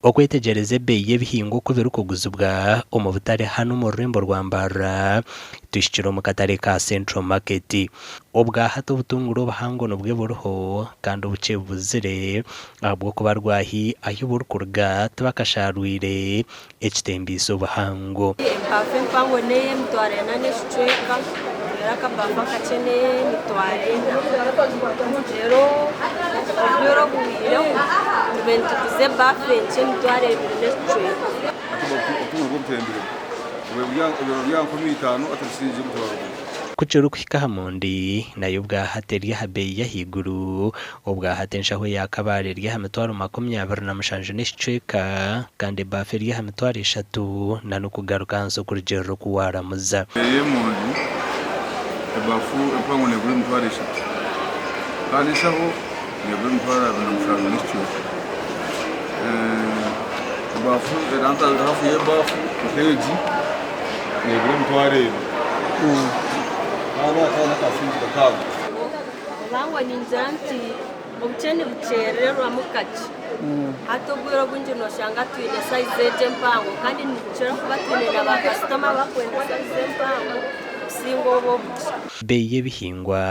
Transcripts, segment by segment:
okwetegereza ebeeyi y'ebihingwa oku birikuguzibwa omu butare hanu omu rurembo rwa Mbarara twishikire omu katare ka Central Market. Obwahati obutunguru obuhango nibwe buriho kandi obukye buzire ahabw'okuba rwahi ahi burikuruga tibakasharwire ekitembiso obuhango. Ebafu empango n'ey'emitwaro 4 n'ekicweka era akabafu akakye n'emitwaro 4 rero obwire obuhwireho tube nituguza ebafu enkye emitwaro 2 n'ekicweka. Kucuru kuhika hamondi nayo bwahati eri aha beeyi y'ahaiguru obwahati enshaho ya Kabale eri aha mitwaro 27 n'ekicweka kandi ebafu eri aha mitwaro 3 n'okugaruka hansi okurugero rw'okuwaramuza. Ebafu empango negura emitwaro 3 kandi enshaho negura emitwaro 27 n'ekicweka. Ebafu eranta hafu y'ebafu ekeegi negura emitwaro 2. Obango ningira nti obukye nibukyererwamu kakye hati obwire obwingi noshanga twine sayizi egi empango kandi nibukira kuba twine na bakasitoma bakwenda sayizi empango kusinga obu obukye. Beeyi y'ebihingwa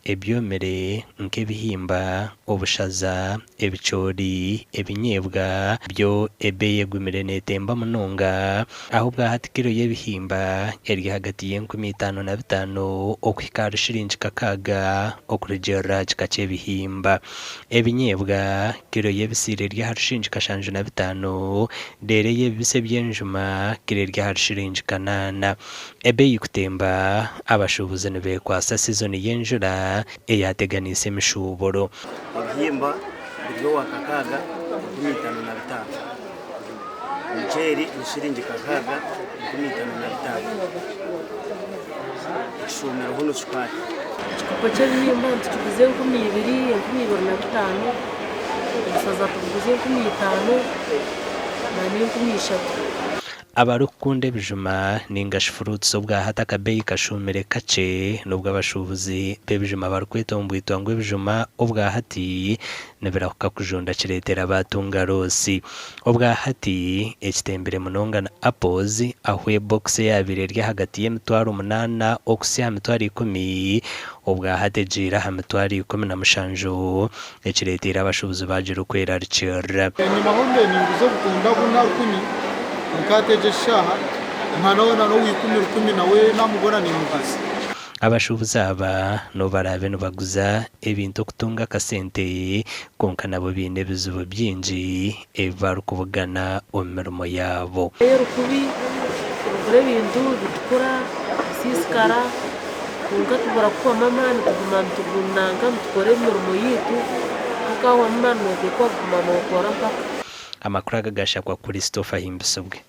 ebyomere nk'ebihimba, obushaza, ebicoori, ebinyeebwa byo ebeeyi egumire neetemba munonga aho bwahati kiro y'ebihimba eri hagati y'15,500 okuhika aha shiringi 600 okurugyerera kika ky'ebihimba. Ebinyeebwa kiro y'ebisiire eri aha shiringi 75 reero ey'ebibisi eby'enjuma kiro eri aha shiringi 8. Ebeeyi kutemba abashubuzi nibeekwasa sizoni y'enjura eyateganiisa emishuburo. Ebihimba biriho wa 655, omuceeri ni shiringi 655, ekishuumiro hunu shukaari. Ekikopo ky'ebihimba tukiguze 2,000, 2,025, obushaza tubuguze 5,000 na 3,000. Abarukunda ebijuma ningashi fruits obwahati akabeeyi kashumire kakye nubwo abashubuzi b'ebijuma barikweta omu bwitwa ebijuma obwahati nibirahuka kujunda kireetera abatunga rosi. Obwahati ekitembere munonga na apples aho ebox yabire eri hagati y'emitwaro 8 okusa aha mitwaro 10 obwahati egiire aha mitwaro 17 ekireetera abashubuzi bagira okwerarikirira. Enyuma honde ninguza obutunda buna 10 nkateje shaha mpanona no wikumi 10 nawe namubona ni mugazi. Abashubuzi aba no barabe no baguza ebintu okutunga kasente konka nabo biine ebizibu byingi ebibarikubugana omu mirimo yaabo. Erukubi tugura ebintu bitukura sisikara konka tubura kukwama amaani tuguma nitugunanga nitukora emirimo yitu nkaho amaani notekwa kuguma nokora mpaka. Amakuru agashakwa kuri Christopher Himbisubwe.